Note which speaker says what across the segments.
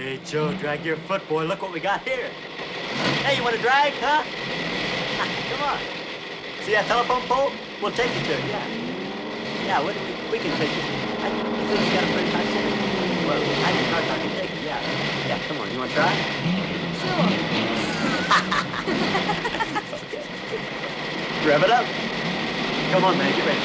Speaker 1: Hey, Joe, drag your foot, boy. Look what we got here. Hey, you want to drag, huh? Come on. See that telephone pole? We'll take you to it, yeah. Yeah, we can take you. I think you got a pretty nice city. Well, I think our car can take you, yeah. Yeah, come on. You want to try?
Speaker 2: Sure.
Speaker 1: Okay. Rev it up. Come on, man. Get ready.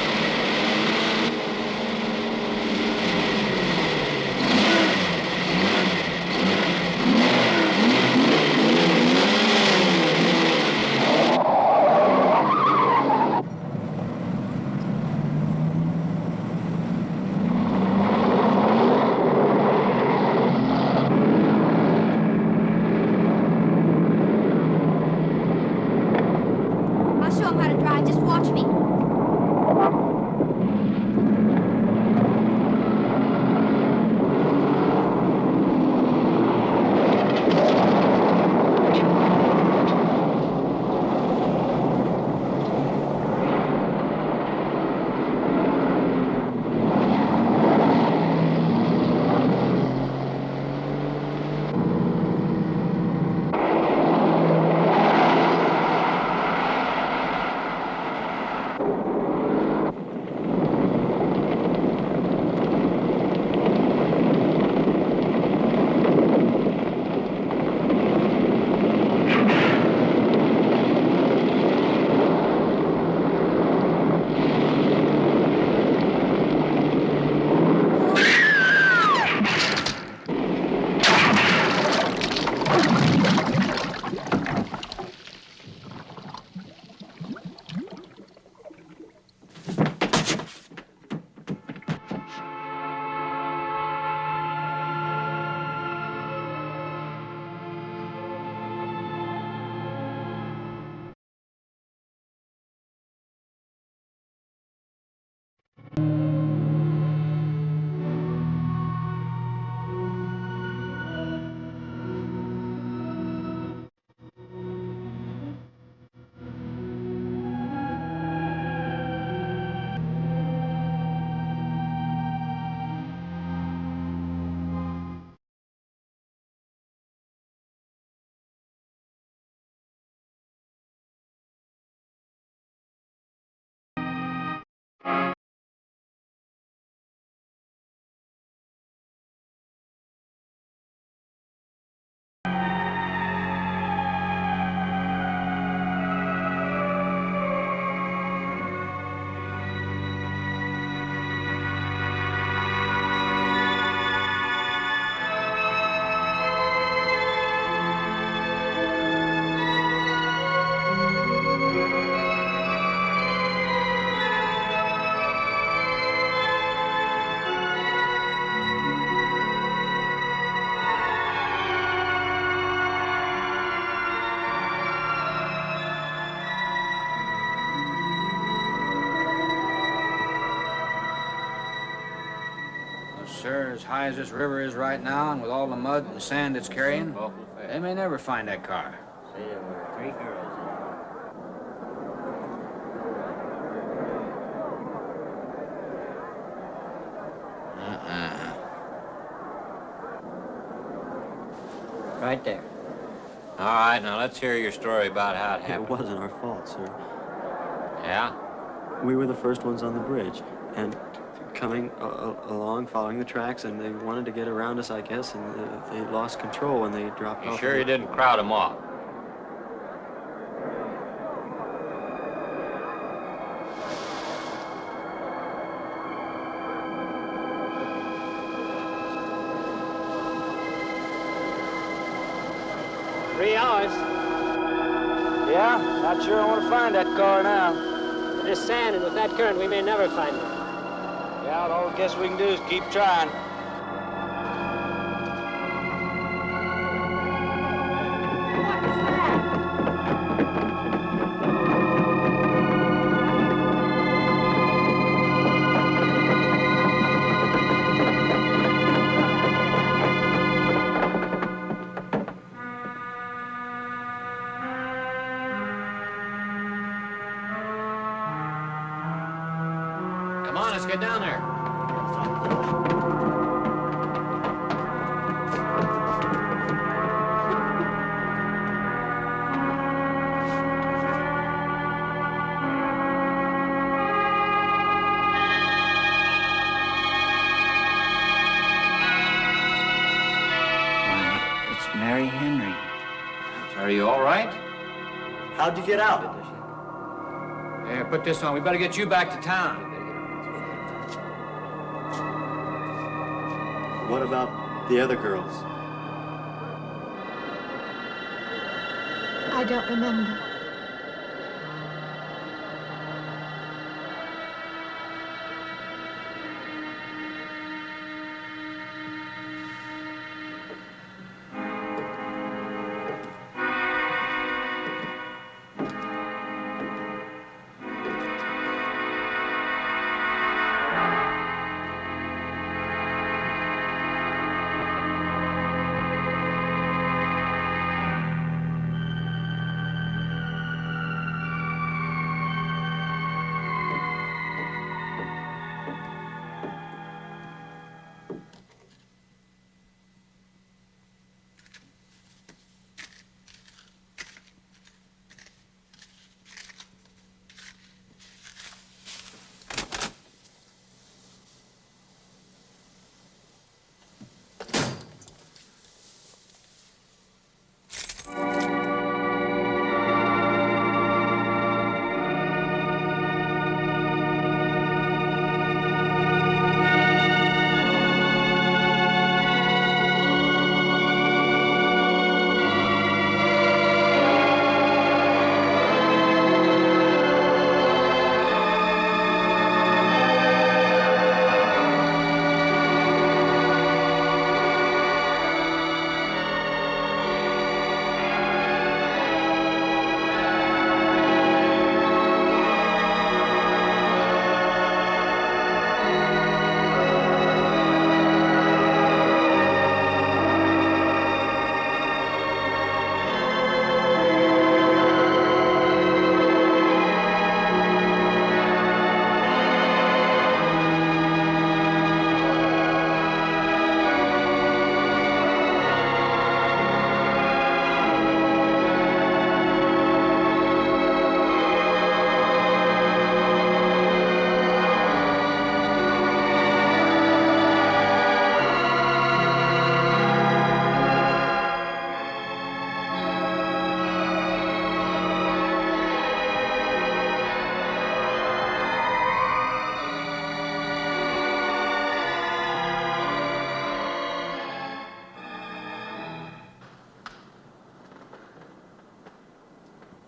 Speaker 3: Sir, as high as this river is right now, and with all the mud and sand it's carrying, they may never find that car.
Speaker 1: Say there were 3 girls in Right there.
Speaker 4: All right, now let's hear your story about how it happened.
Speaker 5: It wasn't our fault, sir.
Speaker 4: Yeah?
Speaker 5: We were the first ones on the bridge, and coming along, following the tracks, and they wanted to get around us, I guess, and they lost control when they dropped off.
Speaker 4: You sure you didn't crowd them off?
Speaker 6: Yeah? Not sure I want to find that car now. With this sand and with that current, we may never find it. Yeah, all I guess we can do is keep trying.
Speaker 4: Come on, let's get down there. Are you all right?
Speaker 1: How'd you get out?
Speaker 3: Here, put this on. We better get you back to town.
Speaker 5: What about the other girls?
Speaker 2: I don't remember.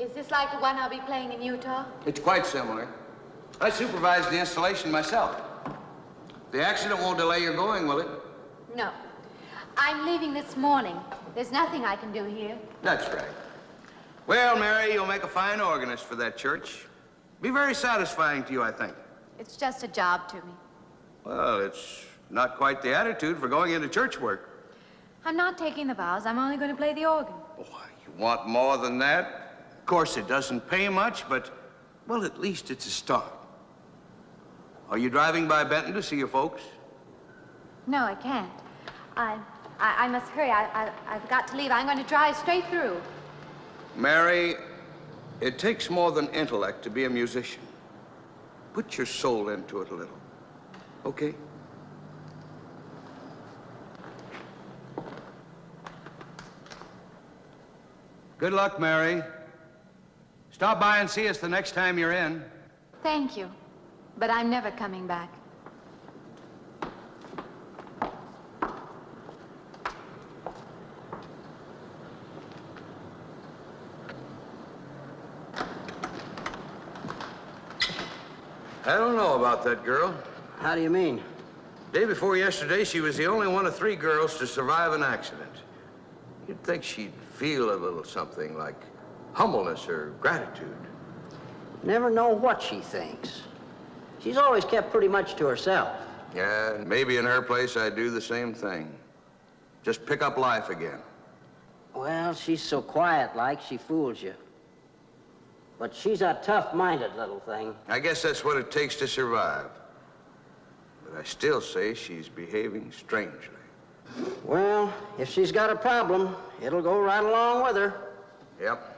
Speaker 7: Is this like the one I'll be playing in Utah?
Speaker 8: It's quite similar. I supervised the installation myself. The accident won't delay your going, will it?
Speaker 7: No. I'm leaving this morning. There's nothing I can do here.
Speaker 8: That's right. Well, Mary, you'll make a fine organist for that church. Be very satisfying to you, I think.
Speaker 7: It's just a job to me.
Speaker 8: Well, it's not quite the attitude for going into church work.
Speaker 7: I'm not taking the vows. I'm only going to play the organ.
Speaker 8: Oh, you want more than that? Of course, it doesn't pay much, but, well, at least it's a start. Are you driving by Benton to see your folks?
Speaker 7: No, I can't. I must hurry. I've got to leave. I'm going to drive straight through.
Speaker 8: Mary, it takes more than intellect to be a musician. Put your soul into it a little, okay? Good luck, Mary. Stop by and see us the next time you're in.
Speaker 7: Thank you. But I'm never coming back.
Speaker 8: I don't know about that girl.
Speaker 6: How do you mean?
Speaker 8: Day before yesterday, she was the only one of 3 girls to survive an accident. You'd think she'd feel a little something like humbleness or gratitude.
Speaker 6: Never know what she thinks. She's always kept pretty much to herself.
Speaker 8: Yeah, maybe in her place I'd do the same thing. Just pick up life again.
Speaker 6: Well, she's so quiet-like, she fools you. But she's a tough-minded little thing.
Speaker 8: I guess that's what it takes to survive. But I still say she's behaving strangely.
Speaker 6: Well, if she's got a problem, it'll go right along with her.
Speaker 8: Yep.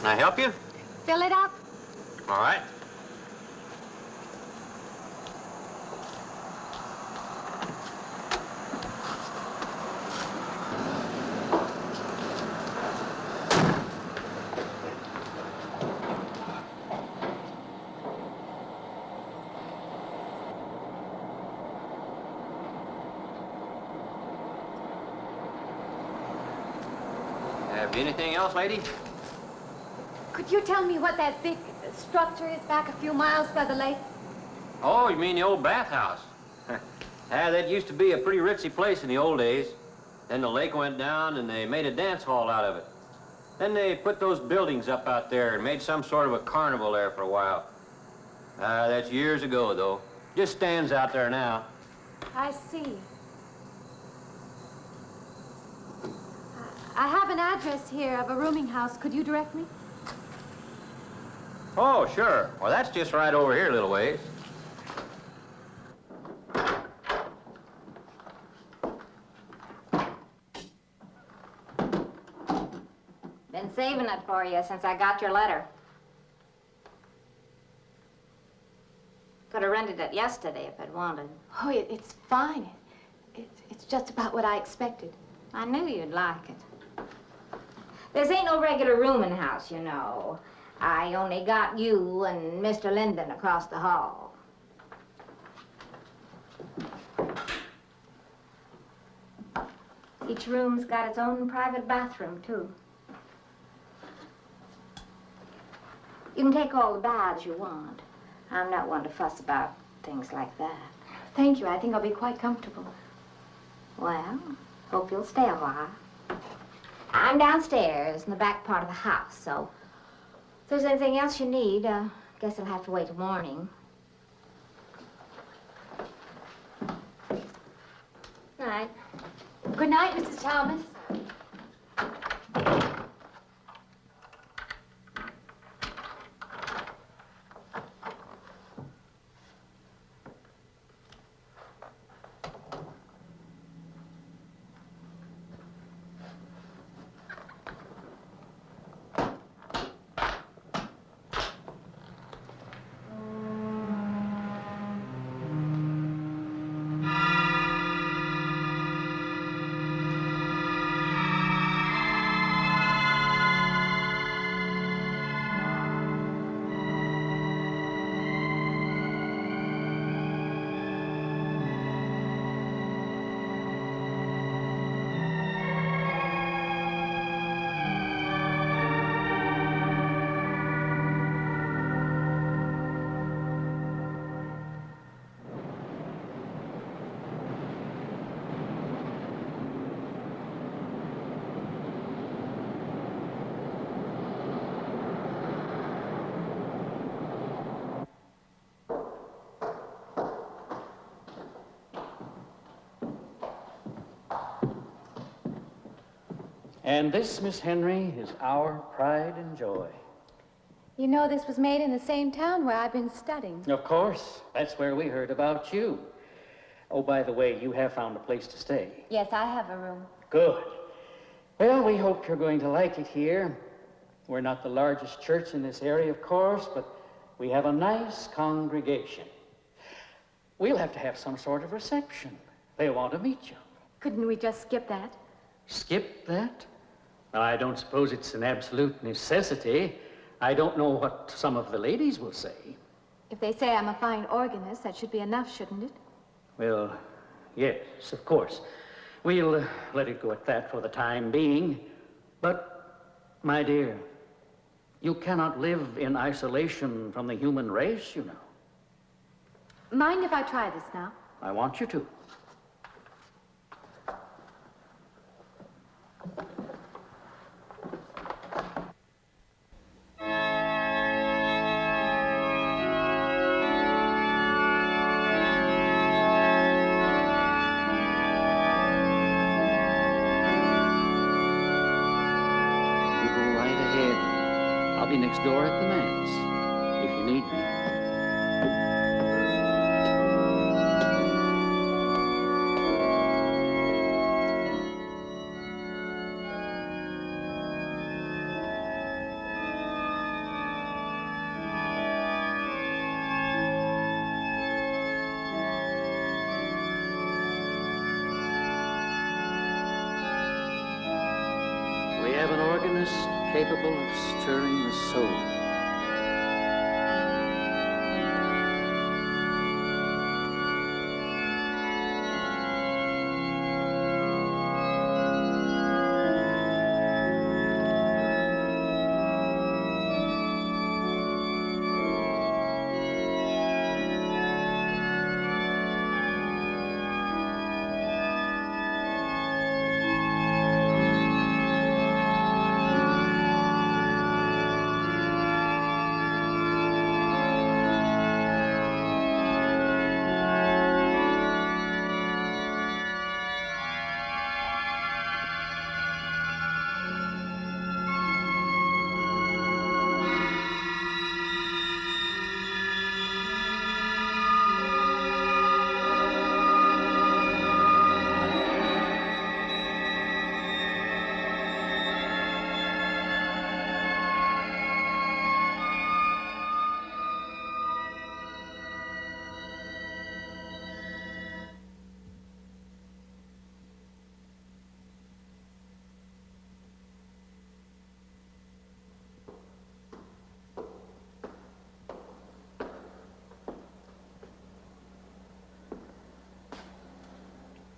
Speaker 4: Can I help you?
Speaker 7: Fill it up.
Speaker 4: All right. Have anything else, lady?
Speaker 7: Could you tell me what that big structure is back a few miles by the lake?
Speaker 4: Oh, you mean the old bathhouse? That used to be a pretty ritzy place in the old days. Then the lake went down and they made a dance hall out of it. Then they put those buildings up out there and made some sort of a carnival there for a while. That's years ago, though. Just stands out there now.
Speaker 7: I see. I have an address here of a rooming house. Could you direct me?
Speaker 4: Oh, sure. Well, that's just right over here a little ways.
Speaker 2: Been saving it for you since I got your letter. Could have rented it yesterday if I'd wanted.
Speaker 7: Oh, it's fine. It's just about what I expected.
Speaker 2: I knew you'd like it. This ain't no regular rooming house, you know. I only got you and Mr. Linden across the hall. Each room's got its own private bathroom, too. You can take all the baths you want. I'm not one to fuss about things like that.
Speaker 7: Thank you. I think I'll be quite comfortable.
Speaker 2: Well, hope you'll stay a while. I'm downstairs in the back part of the house, so if there's anything else you need, guess I'll have to wait till morning. All right.
Speaker 7: Good night, Mrs. Thomas.
Speaker 9: And this, Miss Henry, is our pride and joy.
Speaker 7: You know this was made in the same town where I've been studying.
Speaker 9: Of course, that's where we heard about you. Oh, by the way, you have found a place to stay.
Speaker 7: Yes, I have a room.
Speaker 9: Good. Well, we hope you're going to like it here. We're not the largest church in this area, of course, but we have a nice congregation. We'll have to have some sort of reception. They'll want to meet you.
Speaker 7: Couldn't we just skip that?
Speaker 9: Skip that? Well, I don't suppose it's an absolute necessity. I don't know what some of the ladies will say.
Speaker 7: If they say I'm a fine organist, that should be enough, shouldn't it?
Speaker 9: Well, yes, of course. We'll let it go at that for the time being. But, my dear, you cannot live in isolation from the human race, you know.
Speaker 7: Mind if I try this now?
Speaker 9: I want you to. Next door at the manse, if you need me. organist capable of stirring the soul.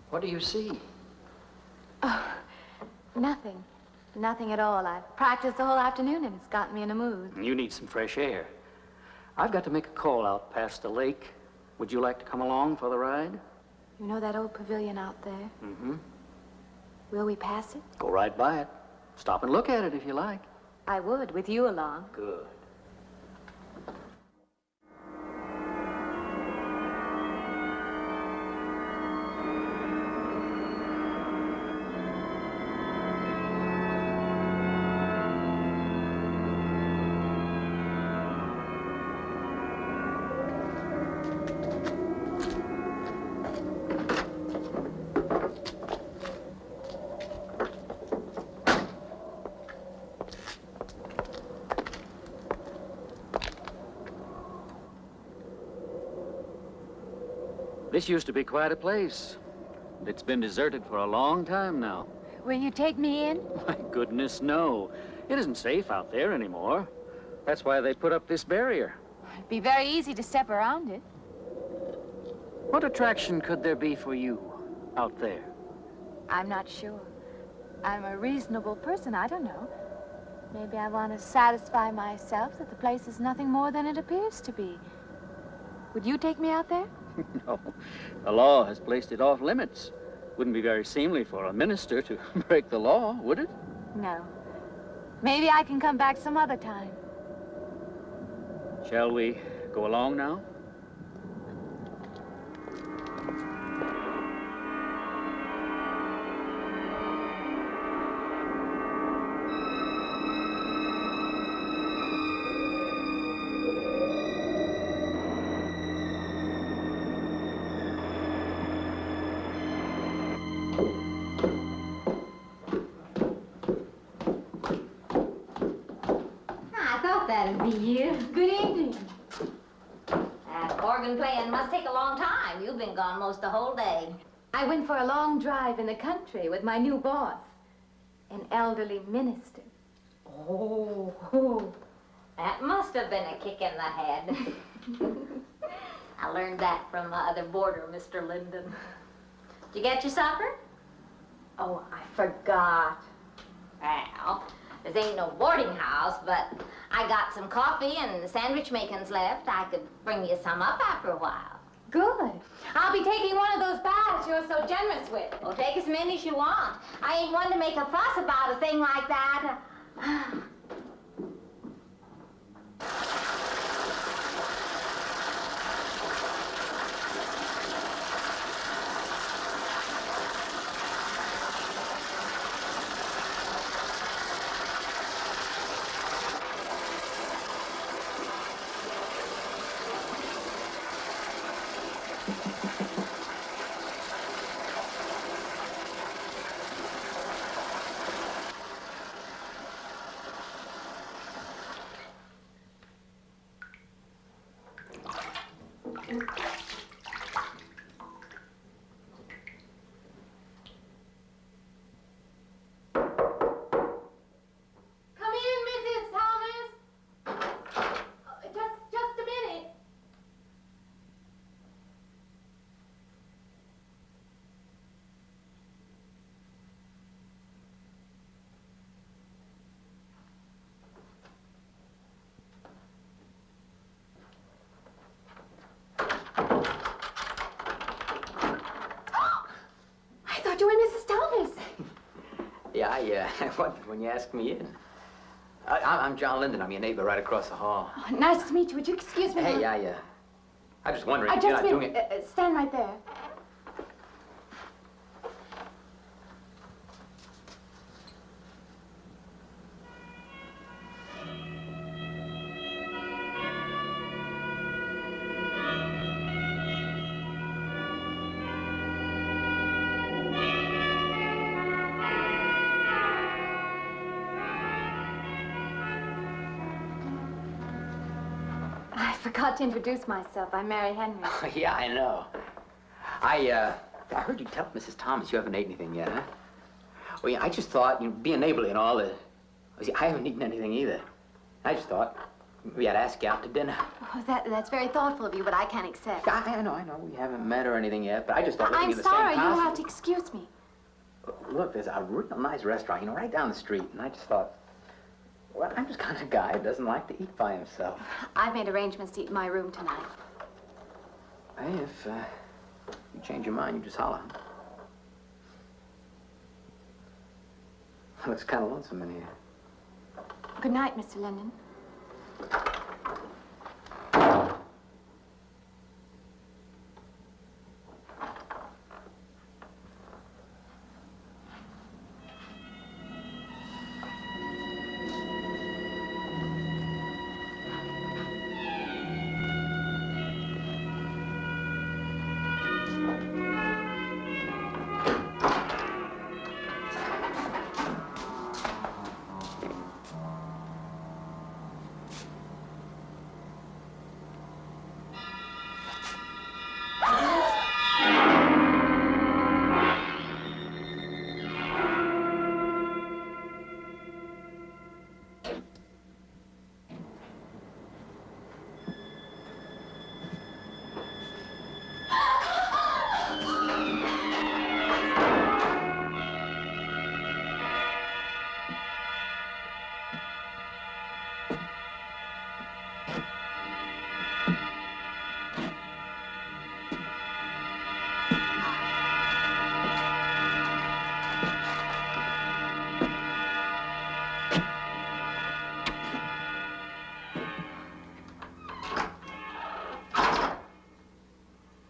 Speaker 9: What do you see?
Speaker 7: Oh, nothing. Nothing at all. I've practiced the whole afternoon and it's gotten me in a mood.
Speaker 9: You need some fresh air. I've got to make a call out past the lake. Would you like to come along for the ride?
Speaker 7: You know that old pavilion out there?
Speaker 9: Mm-hmm.
Speaker 7: Will we pass it?
Speaker 9: Go right by it. Stop and look at it if you like.
Speaker 7: I would, with you along.
Speaker 9: Good. This used to be quite a place. It's been deserted for a long time now.
Speaker 7: Will you take me in?
Speaker 9: My goodness, no. It isn't safe out there anymore. That's why they put up this barrier.
Speaker 7: It'd be very easy to step around it.
Speaker 9: What attraction could there be for you out there?
Speaker 7: I'm not sure. I'm a reasonable person. I don't know. Maybe I want to satisfy myself that the place is nothing more than it appears to be. Would you take me out there?
Speaker 9: No. The law has placed it off limits. Wouldn't be very seemly for a minister to break the law, would it?
Speaker 7: No. Maybe I can come back some other time.
Speaker 9: Shall we go along now?
Speaker 2: That'd be you.
Speaker 7: Good evening.
Speaker 2: That organ playing must take a long time. You've been gone most the whole day.
Speaker 7: I went for a long drive in the country with my new boss, an elderly minister.
Speaker 2: Oh, that must have been a kick in the head. I learned that from my other boarder, Mr. Linden. Did you get your supper?
Speaker 7: Oh, I forgot.
Speaker 2: Well, this ain't no boarding house, but I got some coffee and sandwich makings left. I could bring you some up after a while.
Speaker 7: Good. I'll be taking one of those baths you're so generous with.
Speaker 2: Well, take as many as you want. I ain't one to make a fuss about a thing like that.
Speaker 10: when you asked me in. I'm John Linden. I'm your neighbor right across the hall.
Speaker 7: Oh, nice to meet you. Would you excuse me?
Speaker 10: Hey, I'm just wondering if you're not doing it.
Speaker 7: Stand right there. I forgot to introduce myself. I'm Mary Henry.
Speaker 10: Oh, yeah, I know. I heard you tell Mrs. Thomas you haven't ate anything yet, huh? Well, yeah, I just thought, being neighborly and all, I haven't eaten anything either. I just thought maybe I'd ask you out to dinner.
Speaker 7: Oh, that's very thoughtful of you, but I can't accept.
Speaker 10: I know. We haven't met or anything yet, but I just thought we were
Speaker 7: I'm
Speaker 10: in the same
Speaker 7: sorry.
Speaker 10: house.
Speaker 7: You'll have to excuse me.
Speaker 10: Look, there's a real nice restaurant, right down the street, and I just thought, well, I'm just kind of guy who doesn't like to eat by himself.
Speaker 7: I've made arrangements to eat in my room tonight.
Speaker 10: Hey, if you change your mind, you just holler. Looks kind of lonesome in here.
Speaker 7: Good night, Mr. Linden.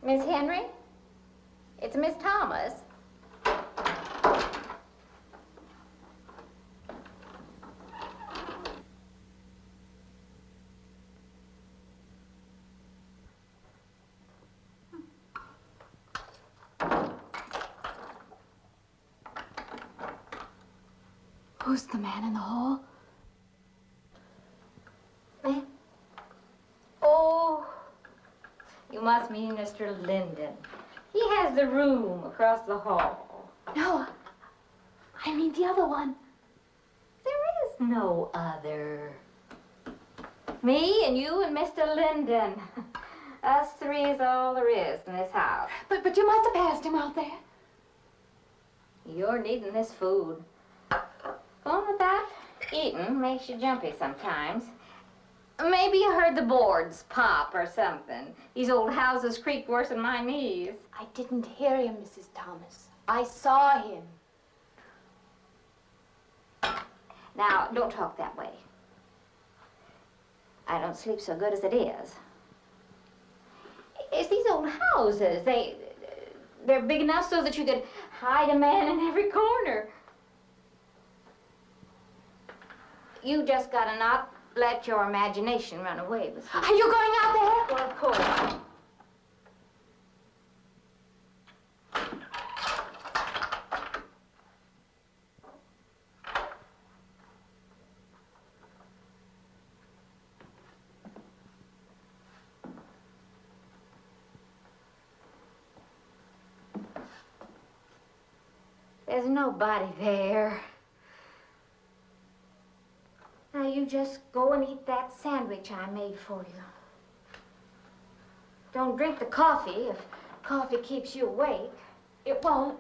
Speaker 2: Miss Henry? It's Miss Thomas.
Speaker 7: Who's the man in the hall?
Speaker 2: Oh, you must mean Mr. Linden. He has the room across the hall.
Speaker 7: No, I mean the other one.
Speaker 2: There is no other. Me and you and Mr. Linden. Us three is all there is in this house.
Speaker 7: But you must have passed him out there.
Speaker 2: You're needing this food. Going without eating makes you jumpy sometimes. Maybe you heard the boards pop or something. These old houses creak worse than my knees.
Speaker 7: I didn't hear him, Mrs. Thomas. I saw him.
Speaker 2: Now, don't talk that way. I don't sleep so good as it is. It's these old houses. They're big enough so that you could hide a man in every corner. You just gotta not let your imagination run away with you.
Speaker 7: Are you going out there?
Speaker 2: Well, of course. There's nobody there. Now you just go and eat that sandwich I made for you. Don't drink the coffee if coffee keeps you awake.
Speaker 7: It won't.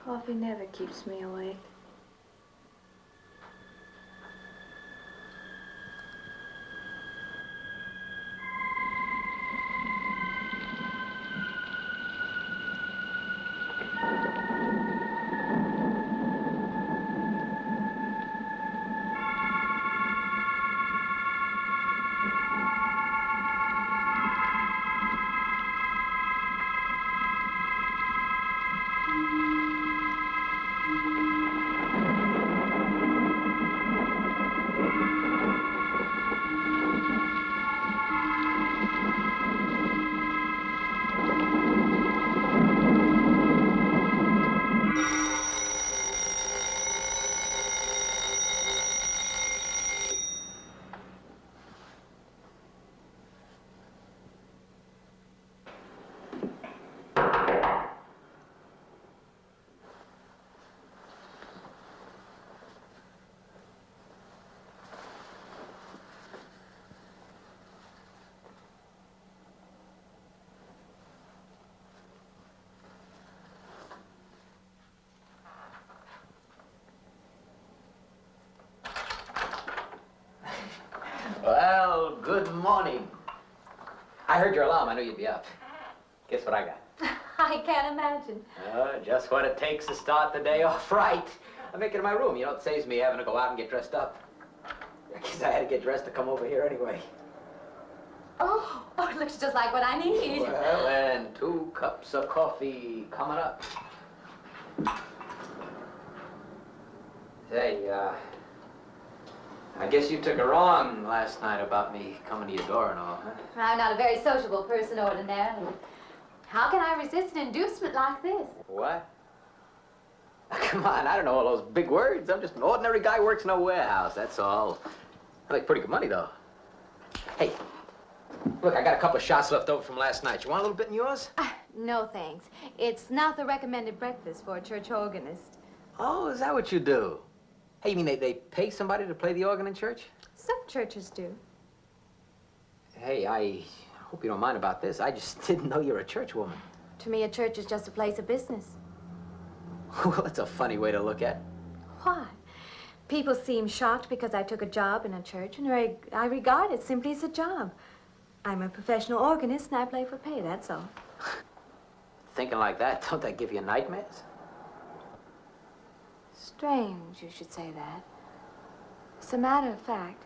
Speaker 11: Coffee never keeps me awake.
Speaker 10: I knew you'd be up. Guess what I got?
Speaker 7: I can't imagine.
Speaker 10: Just what it takes to start the day off right. I make it in my room. You know, it saves me having to go out and get dressed up. I guess I had to get dressed to come over here anyway.
Speaker 7: Oh, it looks just like what I need.
Speaker 10: Well, and 2 cups of coffee coming up. Say, I guess you took it wrong last night about me coming to your door and all, huh?
Speaker 7: I'm not a very sociable person ordinarily. How can I resist an inducement like this?
Speaker 10: What? Come on, I don't know all those big words. I'm just an ordinary guy who works in a warehouse, that's all. I make pretty good money, though. Hey, look, I got a couple of shots left over from last night. You want a little bit in yours?
Speaker 7: No, thanks. It's not the recommended breakfast for a church organist.
Speaker 10: Oh, is that what you do? Hey, you mean they pay somebody to play the organ in church?
Speaker 7: Some churches do.
Speaker 10: Hey, I hope you don't mind about this. I just didn't know you're a church woman.
Speaker 7: To me, a church is just a place of business.
Speaker 10: Well, that's a funny way to look at it.
Speaker 7: Why? People seem shocked because I took a job in a church, and I regard it simply as a job. I'm a professional organist, and I play for pay, that's all.
Speaker 10: Thinking like that, don't that give you nightmares?
Speaker 7: Strange you should say that. As a matter of fact,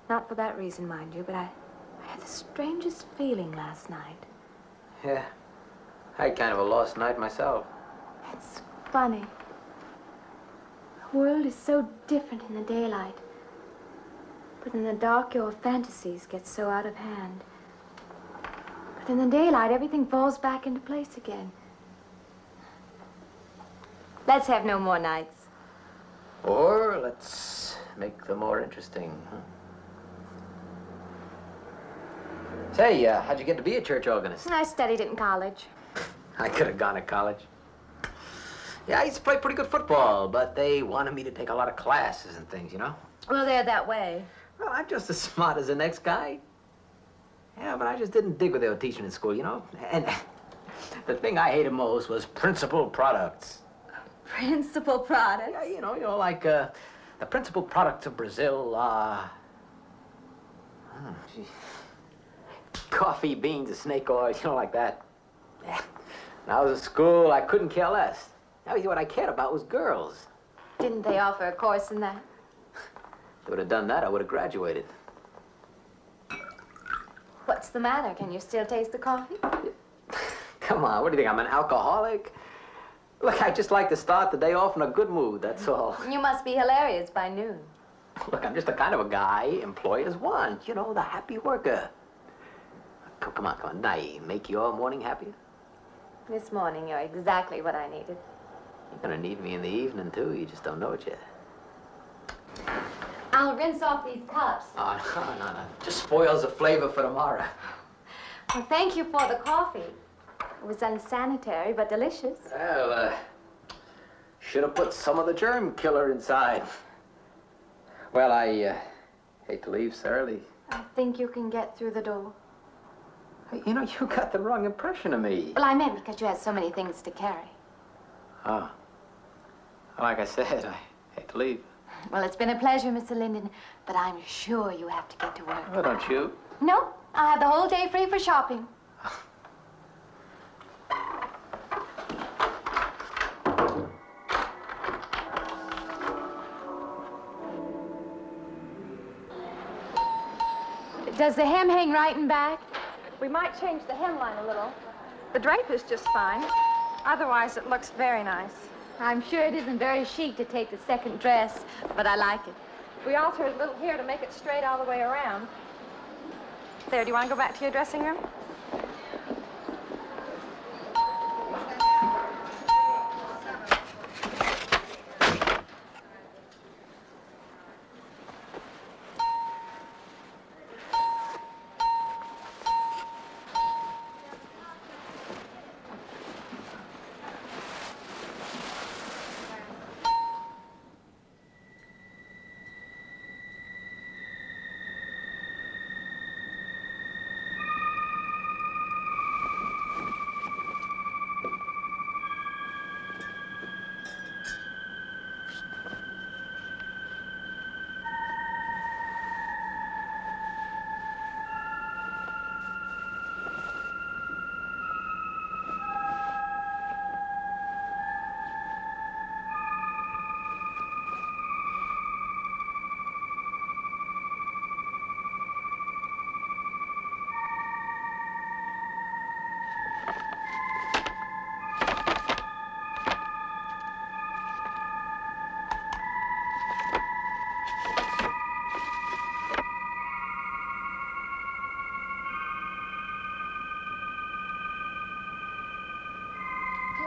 Speaker 7: not for that reason, mind you, but I had the strangest feeling last night.
Speaker 10: Yeah, I had kind of a lost night myself.
Speaker 7: It's funny. The world is so different in the daylight. But in the dark, your fantasies get so out of hand. But in the daylight, everything falls back into place again. Let's have no more nights.
Speaker 10: Or let's make them more interesting, huh? Say, how'd you get to be a church organist?
Speaker 7: I studied it in college.
Speaker 10: I could have gone to college. Yeah, I used to play pretty good football, but they wanted me to take a lot of classes and things, you know?
Speaker 7: Well, they're that way.
Speaker 10: Well, I'm just as smart as the next guy. Yeah, but I just didn't dig what they were teaching in school, you know? And the thing I hated most was principal products.
Speaker 7: Principal products?
Speaker 10: Yeah, you know, like the principal products of Brazil are... coffee, beans, snake oil, you know, like that. Yeah. When I was at school, I couldn't care less. Now, what I cared about was girls.
Speaker 7: Didn't they offer a course in that?
Speaker 10: If they would have done that, I would have graduated.
Speaker 7: What's the matter? Can you still taste the coffee?
Speaker 10: Come on, what do you think, I'm an alcoholic? Look, I just like to start the day off in a good mood, that's all.
Speaker 7: You must be hilarious by noon.
Speaker 10: Look, I'm just the kind of a guy employers want, you know, the happy worker. Come on, now, make your morning happier?
Speaker 7: This morning, you're exactly what I needed.
Speaker 10: You're gonna need me in the evening, too. You just don't know it yet.
Speaker 7: I'll rinse off these cups.
Speaker 10: Oh, no. Just spoils the flavor for tomorrow.
Speaker 7: Well, thank you for the coffee. It was unsanitary, but delicious.
Speaker 10: Well, should have put some of the germ killer inside. Well, I hate to leave so early.
Speaker 7: I think you can get through the door.
Speaker 10: Hey, you know, you got the wrong impression of me.
Speaker 7: Well, I meant because you had so many things to carry.
Speaker 10: Oh. Like I said, I hate to leave.
Speaker 7: Well, it's been a pleasure, Mr. Linden, but I'm sure you have to get to work.
Speaker 10: Oh, don't you?
Speaker 7: No, I have the whole day free for shopping. Does the hem hang right and back?
Speaker 11: We might change the hemline a little. The drape is just fine. Otherwise, it looks very nice.
Speaker 7: I'm sure it isn't very chic to take the second dress, but I like it.
Speaker 11: We alter a little here to make it straight all the way around. There, do you want to go back to your dressing room?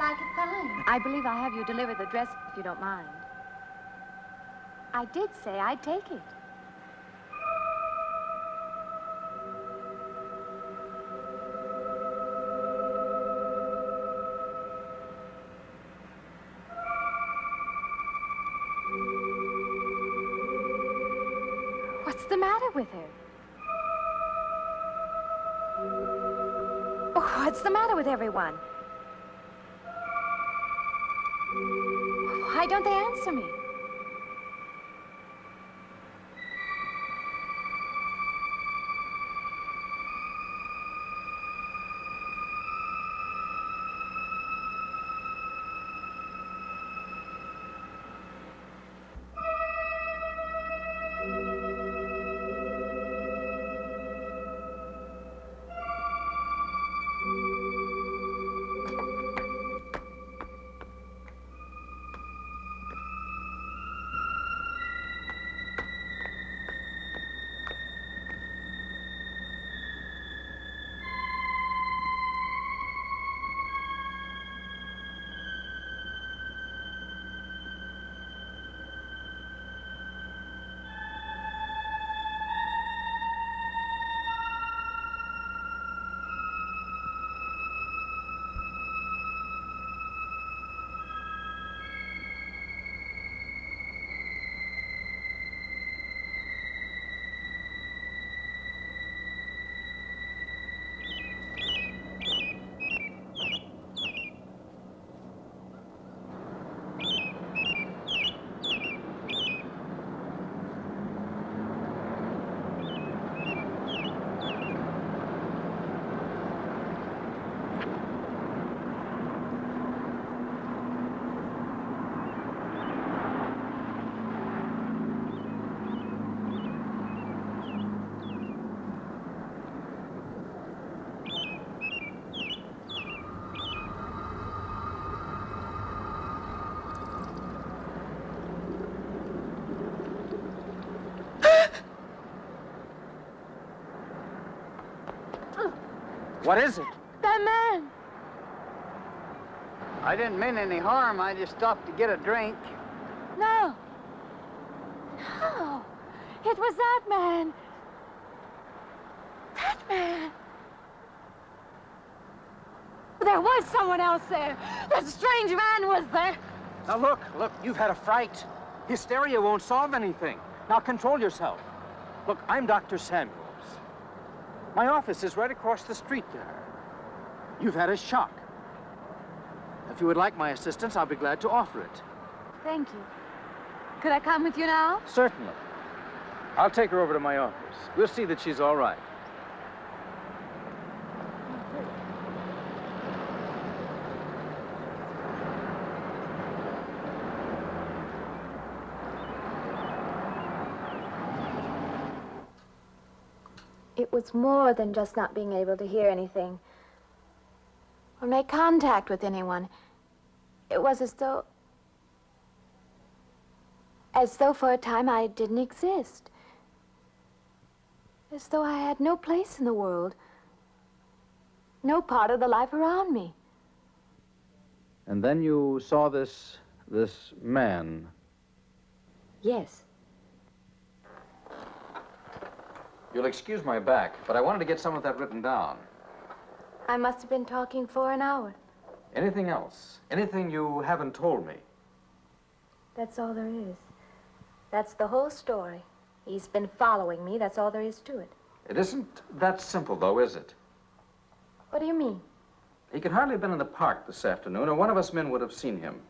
Speaker 7: like it fine. I believe I'll have you deliver the dress if you don't mind. I did say I'd take it. What's the matter with her? Oh, what's the matter with everyone? Why don't they answer me?
Speaker 3: What is it?
Speaker 7: That man!
Speaker 3: I didn't mean any harm. I just stopped to get a drink.
Speaker 7: No. No. It was that man. That man. There was someone else there. That strange man was there.
Speaker 3: Now look, you've had a fright. Hysteria won't solve anything. Now control yourself. Look, I'm Dr. Samuels. My office is right across the street there. You've had a shock. If you would like my assistance, I'll be glad to offer it.
Speaker 7: Thank you. Could I come with you now?
Speaker 3: Certainly. I'll take her over to my office. We'll see that she's all right.
Speaker 7: It was more than just not being able to hear anything or make contact with anyone. It was as though for a time I didn't exist. As though I had no place in the world, no part of the life around me.
Speaker 3: And then you saw this man.
Speaker 7: Yes.
Speaker 3: You'll excuse my back, but I wanted to get some of that written down.
Speaker 7: I must have been talking for an hour.
Speaker 3: Anything else? Anything you haven't told me?
Speaker 7: That's all there is. That's the whole story. He's been following me. That's all there is to it.
Speaker 3: It isn't that simple, though, is it?
Speaker 7: What do you mean?
Speaker 3: He could hardly have been in the park this afternoon, or one of us men would have seen him.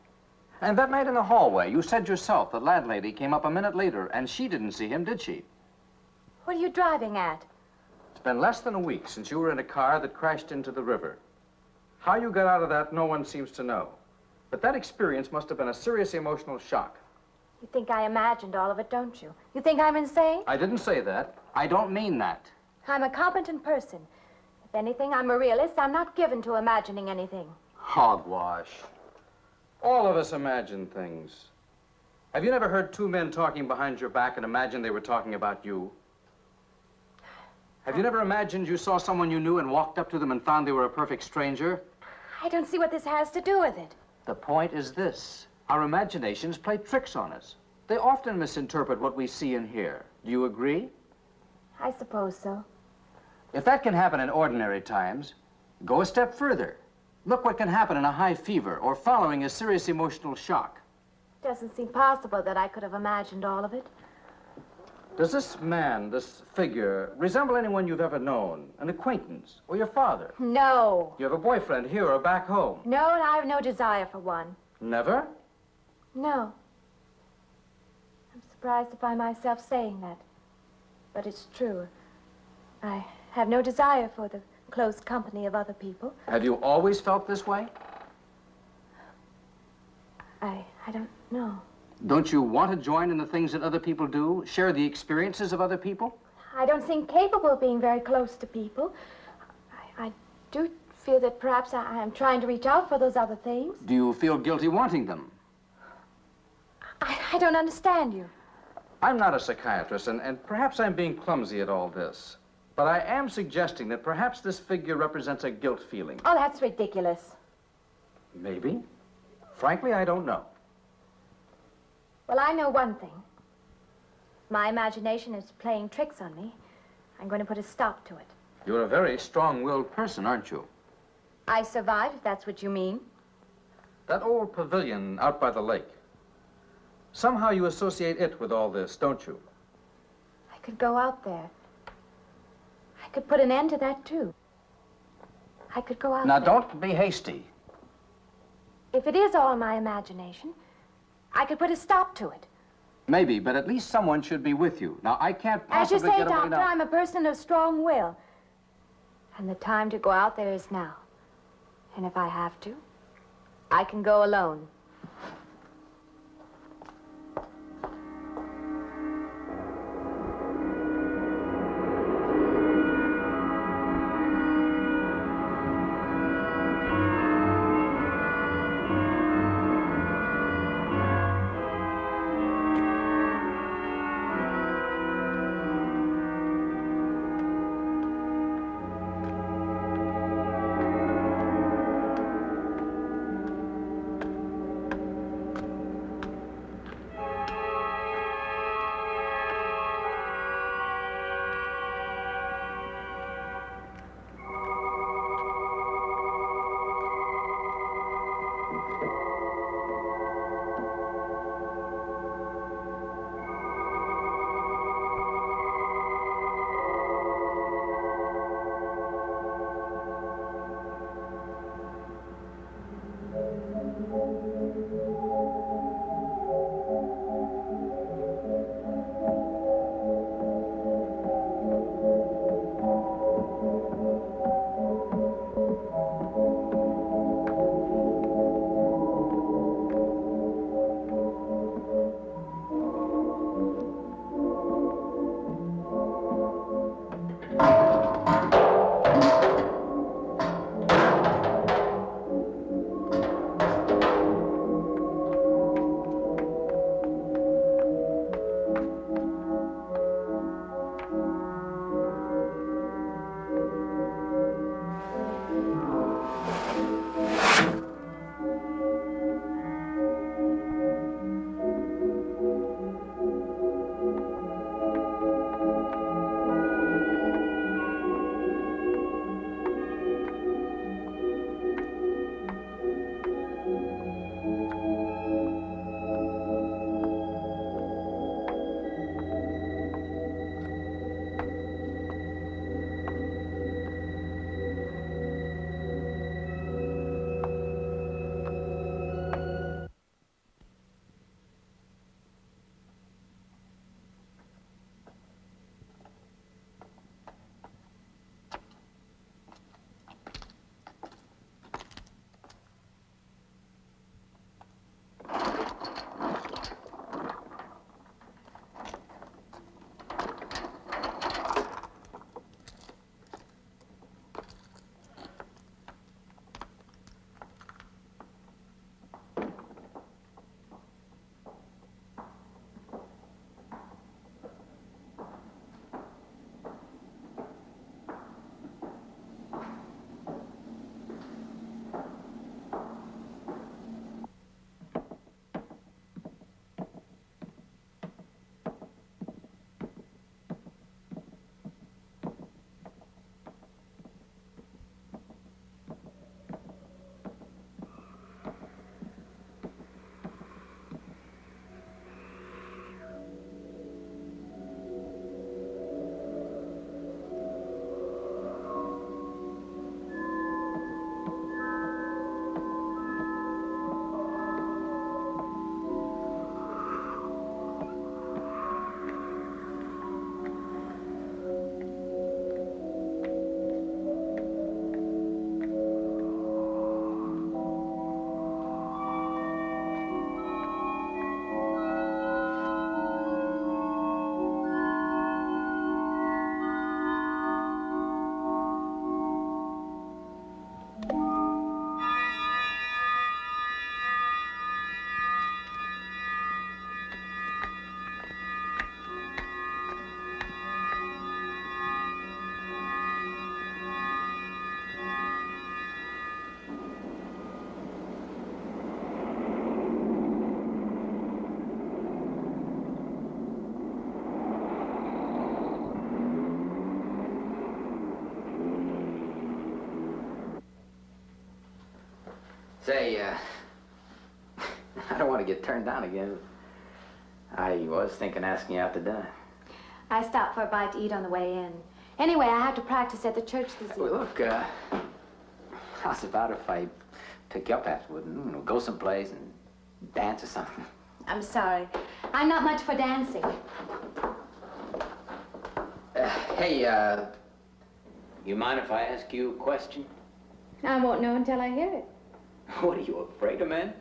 Speaker 3: And that night in the hallway, you said yourself the landlady came up a minute later, and she didn't see him, did she?
Speaker 7: What are you driving at?
Speaker 3: It's been less than a week since you were in a car that crashed into the river. How you got out of that, no one seems to know. But that experience must have been a serious emotional shock.
Speaker 7: You think I imagined all of it, don't you? You think I'm insane?
Speaker 3: I didn't say that. I don't mean that.
Speaker 7: I'm a competent person. If anything, I'm a realist. I'm not given to imagining anything.
Speaker 3: Hogwash. All of us imagine things. Have you never heard two men talking behind your back and imagined they were talking about you? Have you never imagined you saw someone you knew and walked up to them and found they were a perfect stranger?
Speaker 7: I don't see what this has to do with it.
Speaker 3: The point is this. Our imaginations play tricks on us. They often misinterpret what we see and hear. Do you agree?
Speaker 7: I suppose so.
Speaker 3: If that can happen in ordinary times, go a step further. Look what can happen in a high fever or following a serious emotional shock.
Speaker 7: It doesn't seem possible that I could have imagined all of it.
Speaker 3: Does this man, this figure, resemble anyone you've ever known? An acquaintance? Or your father?
Speaker 7: No.
Speaker 3: You have a boyfriend here or back home?
Speaker 7: No, and I have no desire for one.
Speaker 3: Never?
Speaker 7: No. I'm surprised to find myself saying that. But it's true. I have no desire for the close company of other people.
Speaker 3: Have you always felt this way?
Speaker 7: I don't know.
Speaker 3: Don't you want to join in the things that other people do? Share the experiences of other people?
Speaker 7: I don't seem capable of being very close to people. I do feel that perhaps I am trying to reach out for those other things.
Speaker 3: Do you feel guilty wanting them?
Speaker 7: I don't understand you.
Speaker 3: I'm not a psychiatrist, and perhaps I'm being clumsy at all this. But I am suggesting that perhaps this figure represents a guilt feeling.
Speaker 7: Oh, that's ridiculous.
Speaker 3: Maybe. Frankly, I don't know.
Speaker 7: Well, I know one thing. My imagination is playing tricks on me. I'm going to put a stop to it.
Speaker 3: You're a very strong-willed person, aren't you?
Speaker 7: I survive, if that's what you mean.
Speaker 3: That old pavilion out by the lake. Somehow you associate it with all this, don't you?
Speaker 7: I could go out there. I could put an end to that, too. I could go out
Speaker 3: Now,
Speaker 7: there.
Speaker 3: don't be hasty.
Speaker 7: If it is all my imagination, I could put a stop to it.
Speaker 3: Maybe, but at least someone should be with you. Now, I can't
Speaker 7: As you
Speaker 3: possibly
Speaker 7: say,
Speaker 3: get away
Speaker 7: Doctor,
Speaker 3: now.
Speaker 7: I'm a person of strong will. And the time to go out there is now. And if I have to, I can go alone.
Speaker 10: Say, I don't want to get turned down again. I was thinking asking you out to dinner.
Speaker 7: I stopped for a bite to eat on the way in. Anyway, I have to practice at the church this evening.
Speaker 10: Well, look, how's about if I pick you up afterward and, you know, go someplace and dance or something?
Speaker 7: I'm sorry. I'm not much for dancing.
Speaker 10: Hey, you mind if I ask you a question?
Speaker 7: I won't know until I hear it.
Speaker 10: What, are you afraid of men?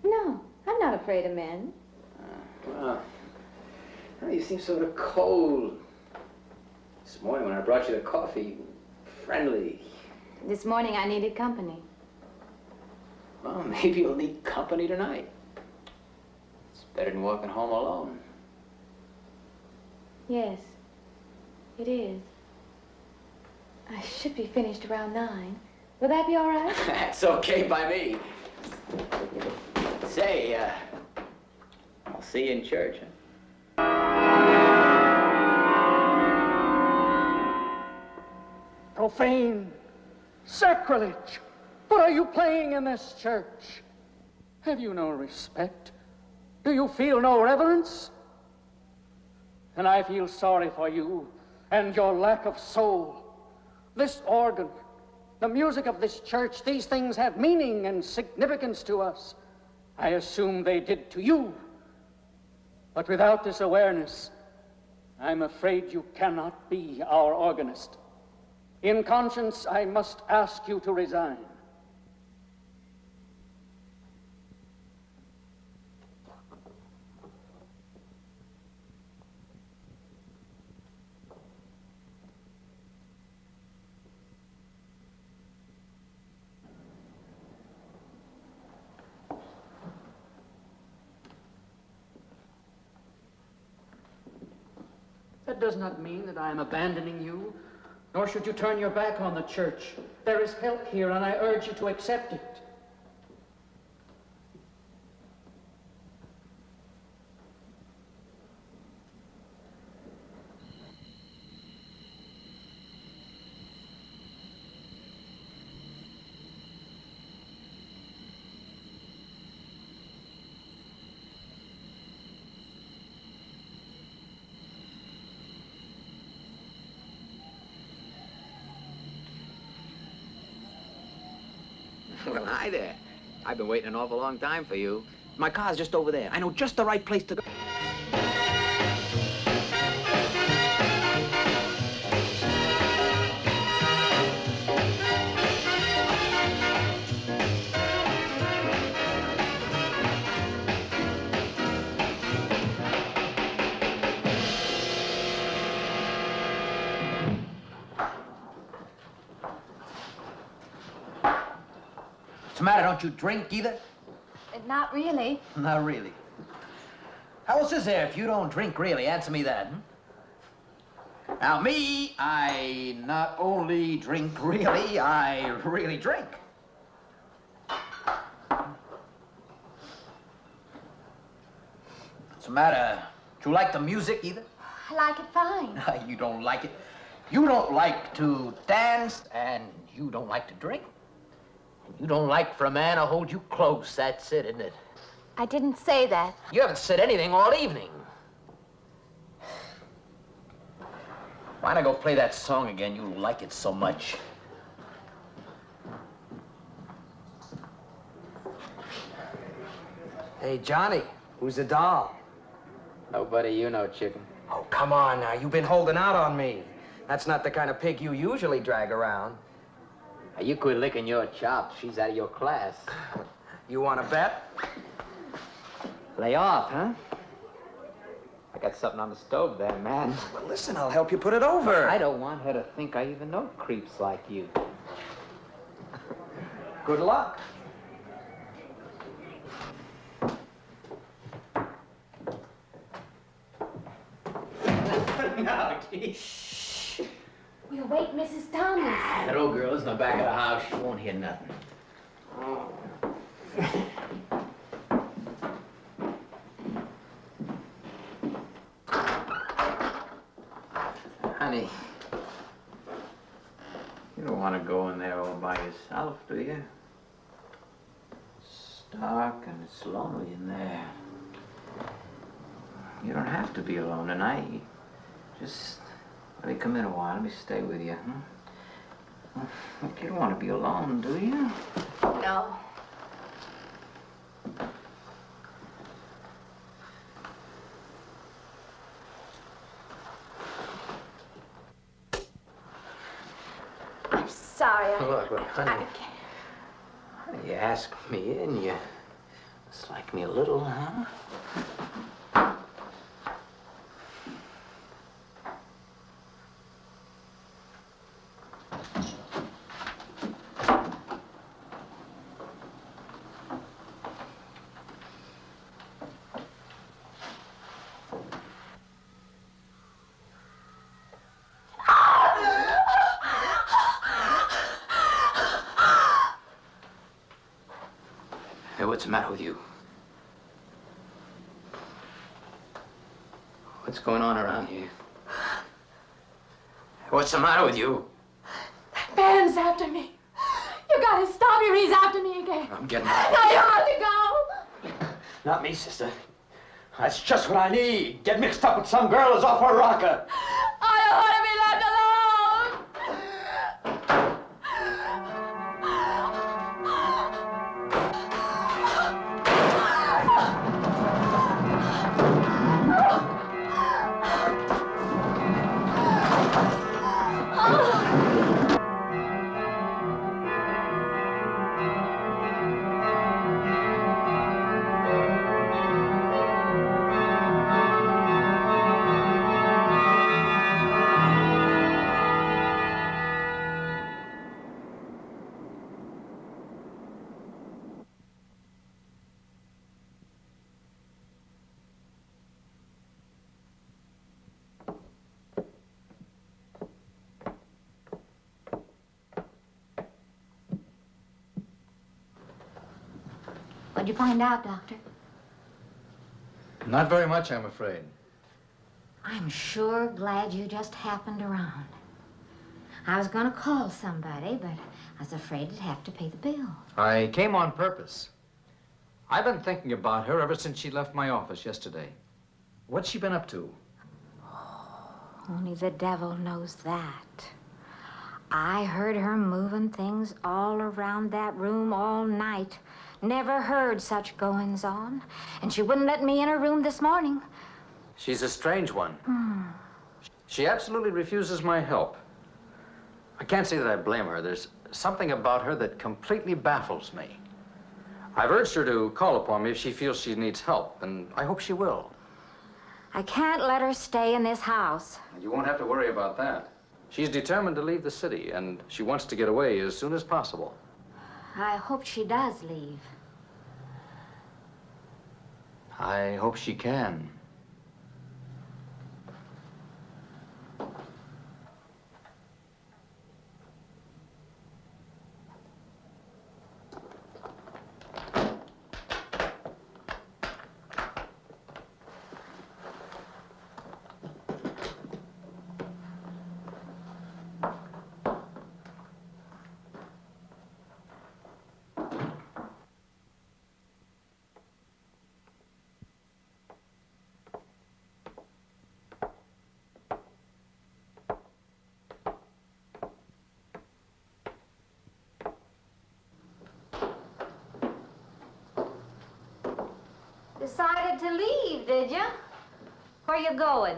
Speaker 7: No, I'm not afraid of men.
Speaker 10: Well, you seem sort of cold. This morning when I brought you the coffee, friendly.
Speaker 7: This morning I needed company.
Speaker 10: Well, maybe you'll need company tonight. It's better than walking home alone.
Speaker 7: Yes, it is. I should be finished around 9. Will that be all right?
Speaker 10: That's okay by me. Say, I'll see you in church, huh?
Speaker 9: Profane, sacrilege. What are you playing in this church? Have you no respect? Do you feel no reverence? And I feel sorry for you and your lack of soul. This organ, the music of this church, these things have meaning and significance to us. I assume they did to you. But without this awareness, I'm afraid you cannot be our organist. In conscience, I must ask you to resign. That does not mean that I am abandoning you, nor should you turn your back on the church. There is help here, and I urge you to accept it.
Speaker 12: Well, hi there. I've been waiting an awful long time for you. My car's just over there. I know just the right place to go.
Speaker 13: What's the matter? Don't you drink either?
Speaker 7: Not really.
Speaker 13: Not really. How else is there if you don't drink really? Answer me that. Now, me, I not only drink really, I really drink. What's the matter? Do you like the music either?
Speaker 7: I like it fine.
Speaker 13: You don't like it. You don't like to dance, and you don't like to drink. You don't like for a man to hold you close. That's it, isn't it?
Speaker 7: I didn't say that.
Speaker 13: You haven't said anything all evening. Why not go play that song again? You like it so much.
Speaker 12: Hey, Johnny, who's the doll?
Speaker 10: Nobody you know, chicken.
Speaker 12: Oh, come on now. You've been holding out on me. That's not the kind of pig you usually drag around.
Speaker 10: You quit licking your chops. She's out of your class.
Speaker 12: You want to bet?
Speaker 10: Lay off, huh? I got something on the stove there, man.
Speaker 12: Well, listen, I'll help you put it over.
Speaker 10: I don't want her to think I even know creeps like you.
Speaker 12: Good luck.
Speaker 13: No, gee.
Speaker 7: We'll wait Mrs. Thomas.
Speaker 13: That old girl is in the back of the house. She won't hear nothing.
Speaker 10: Honey, you don't want to go in there all by yourself, do you?
Speaker 12: dark and it's lonely in there. You don't have to be alone tonight. Just let me come in a while. Let me stay with you. Look, you don't want to be alone, do you?
Speaker 2: No.
Speaker 11: I'm sorry.
Speaker 12: Look, honey. You asked me in, you dislike me a little, huh? Hey, what's the matter with you? What's going on around here? What's the matter with you?
Speaker 7: That man's after me. You gotta stop him. He's after me again.
Speaker 12: I'm getting out.
Speaker 7: Now you have to go.
Speaker 3: Not me, sister. That's just what I need. Get mixed up with some girl who's off her rocker.
Speaker 7: I don't want to be left alone.
Speaker 2: What'd you find out, Doctor?
Speaker 13: Not very much, I'm afraid.
Speaker 2: I'm sure glad you just happened around. I was gonna call somebody, but I was afraid I'd have to pay the bill.
Speaker 3: I came on purpose. I've been thinking about her ever since she left my office yesterday. What's she been up to?
Speaker 2: Only the devil knows that. I heard her moving things all around that room all night. Never heard such goings on. And she wouldn't let me in her room this morning.
Speaker 3: She's a strange one. She absolutely refuses my help. I can't say that I blame her. There's something about her that completely baffles me. I've urged her to call upon me if she feels she needs help, and I hope she will.
Speaker 2: I can't let her stay in this house.
Speaker 3: You won't have to worry about that. She's determined to leave the city, and she wants to get away as soon as possible.
Speaker 2: I hope she does leave.
Speaker 3: I hope she can.
Speaker 2: Decided to leave, did you? Where you going?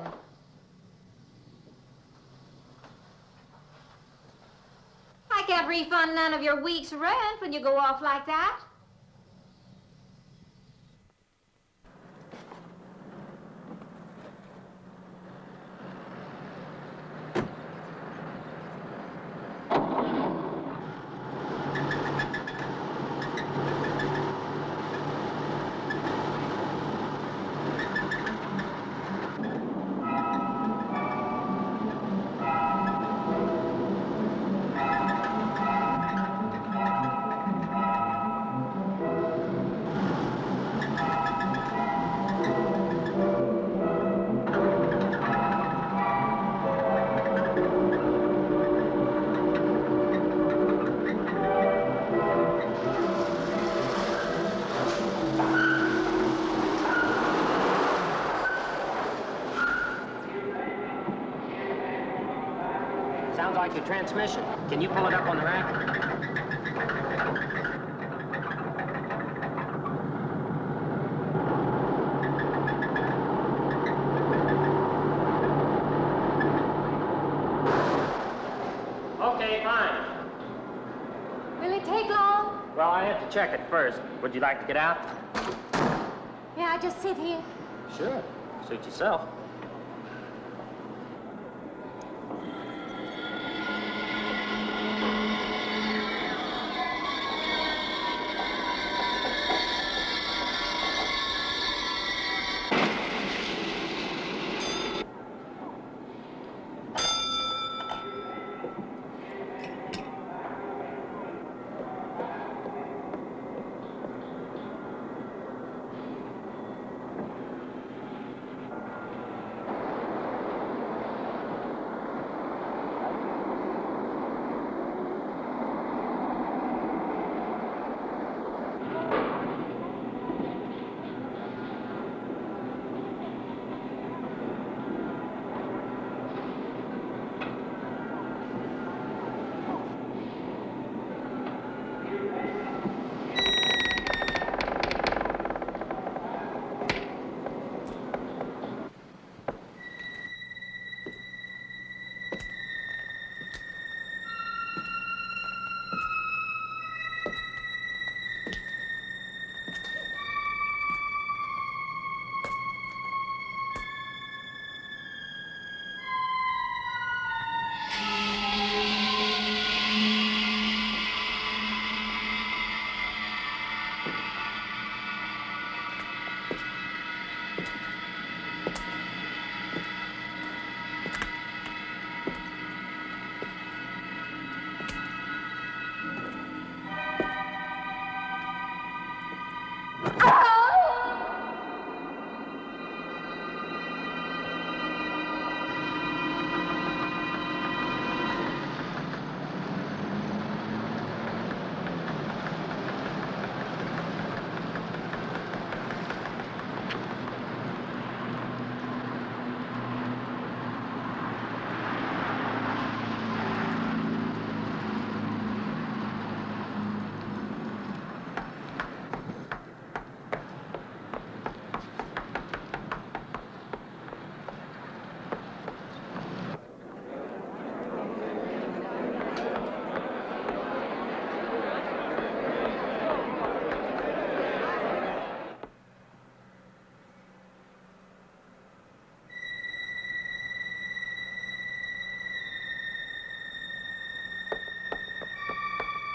Speaker 2: I can't refund none of your week's rent when you go off like that.
Speaker 6: like your transmission. Can you pull it up on the rack? Okay, fine.
Speaker 7: Will it take long?
Speaker 6: Well, I have to check it first. Would you like to get out?
Speaker 7: Yeah, I just sit here.
Speaker 6: Sure. Suit yourself.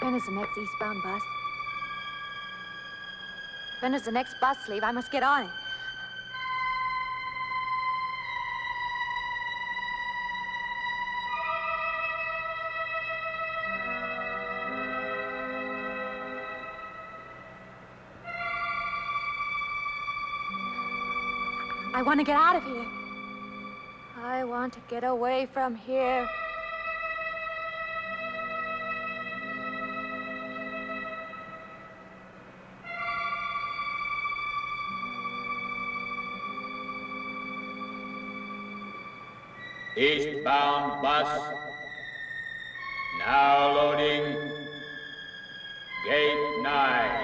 Speaker 7: When is the next eastbound bus? When does the next bus leave? I must get on it. I want to get out of here. I want to get away from here.
Speaker 14: Eastbound bus, now loading, gate 9.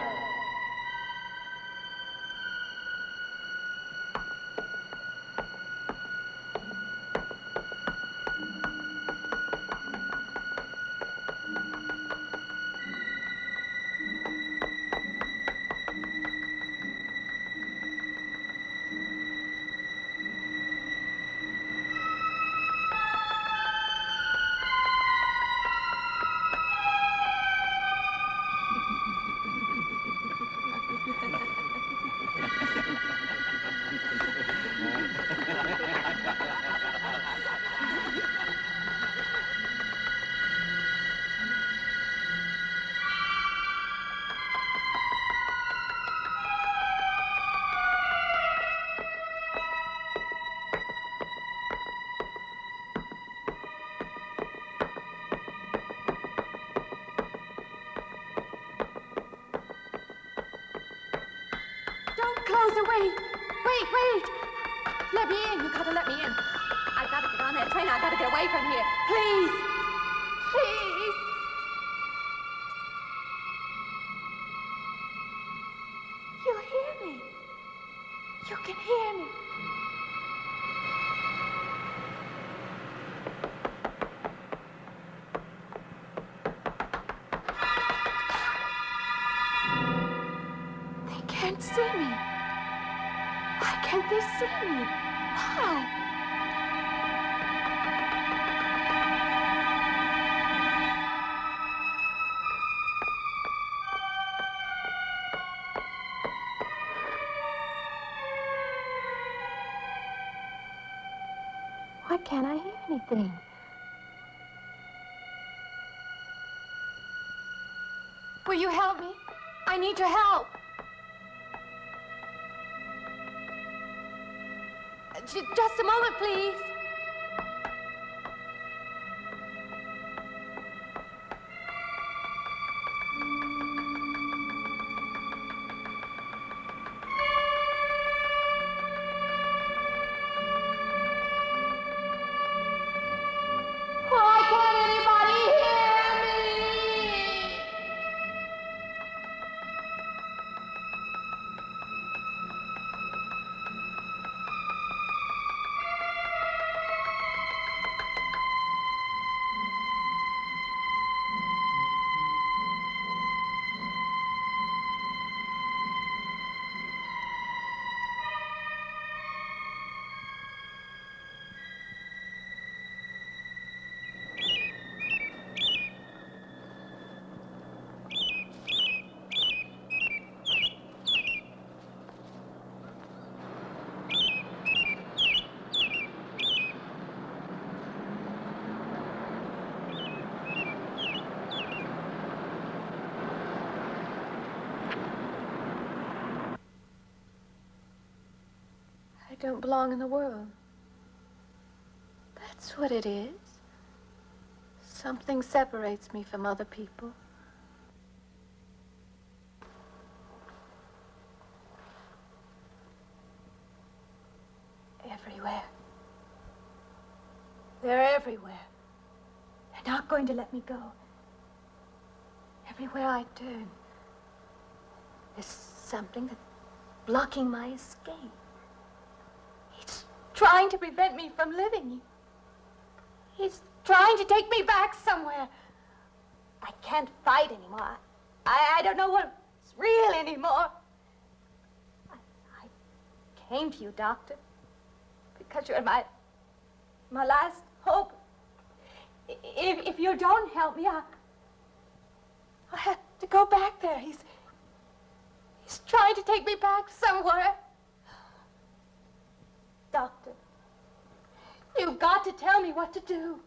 Speaker 7: Close the way. Wait. Let me in. You gotta let me in. I gotta get on that train. I gotta get away from here. Please. You can hear me. They can't see me. Why can't they see me? Why? Why can't I hear anything? Will you help me? I need your help. Just a moment, please. Why can't anybody hear me? I don't belong in the world. That's what it is. Something separates me from other people. Everywhere. They're everywhere. They're not going to let me go. Everywhere I turn, there's something that's blocking my escape. He's trying to prevent me from living. He's trying to take me back somewhere. I can't fight anymore. I don't know what's real anymore. I came to you, Doctor, because you're my last hope. If you don't help me, I'll have to go back there. He's trying to take me back somewhere. Doctor, you've got to tell me what to do.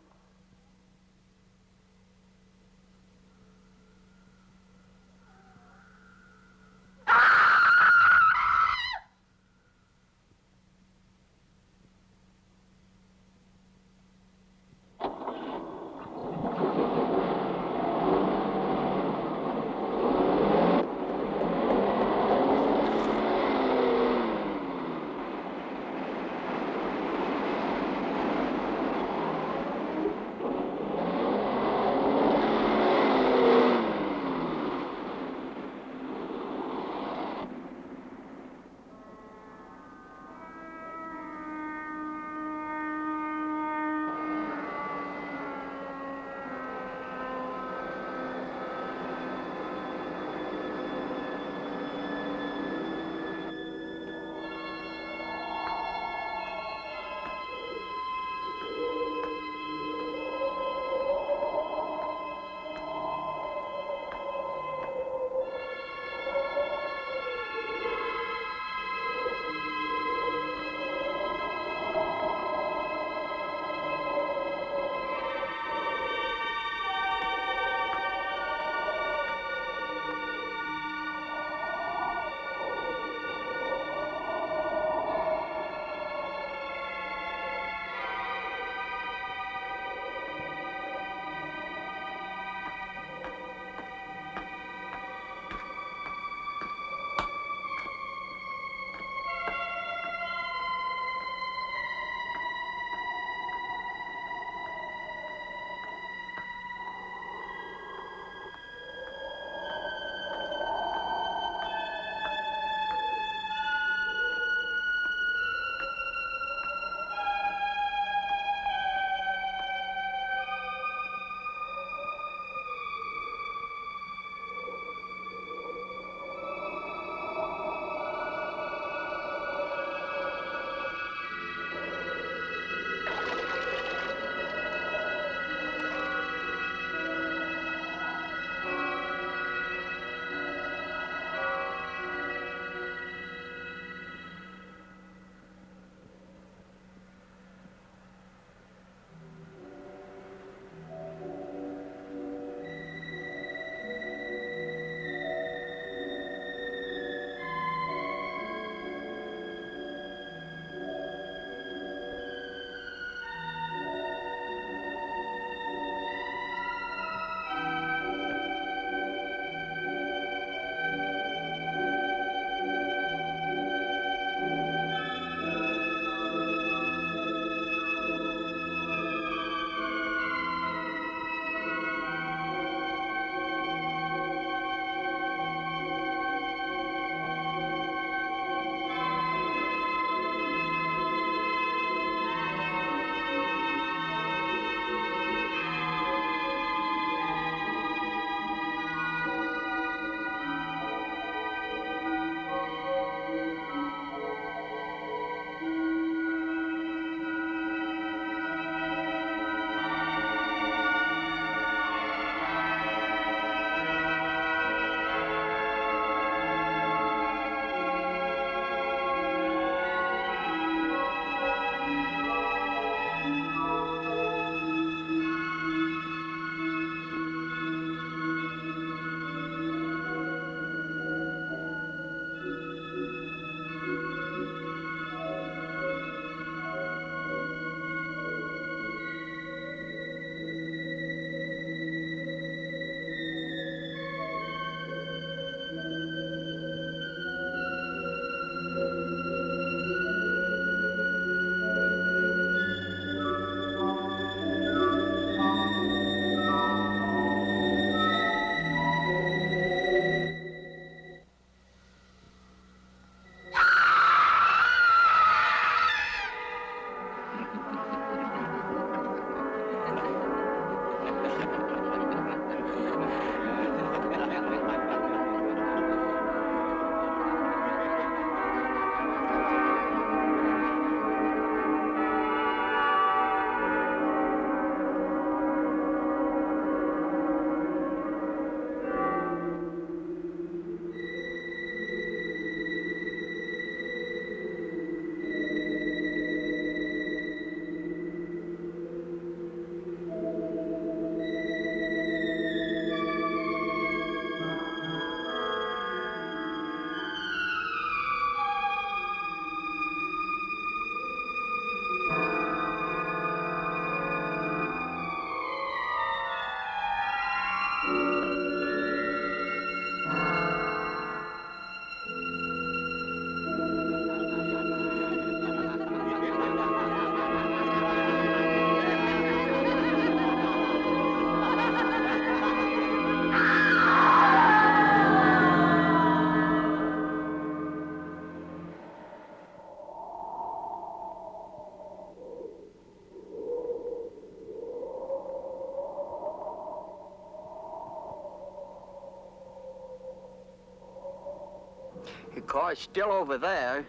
Speaker 15: The car's still over there,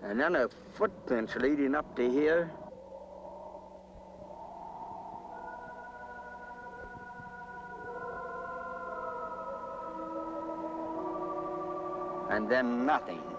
Speaker 15: and then a footprints leading up to here. And then nothing.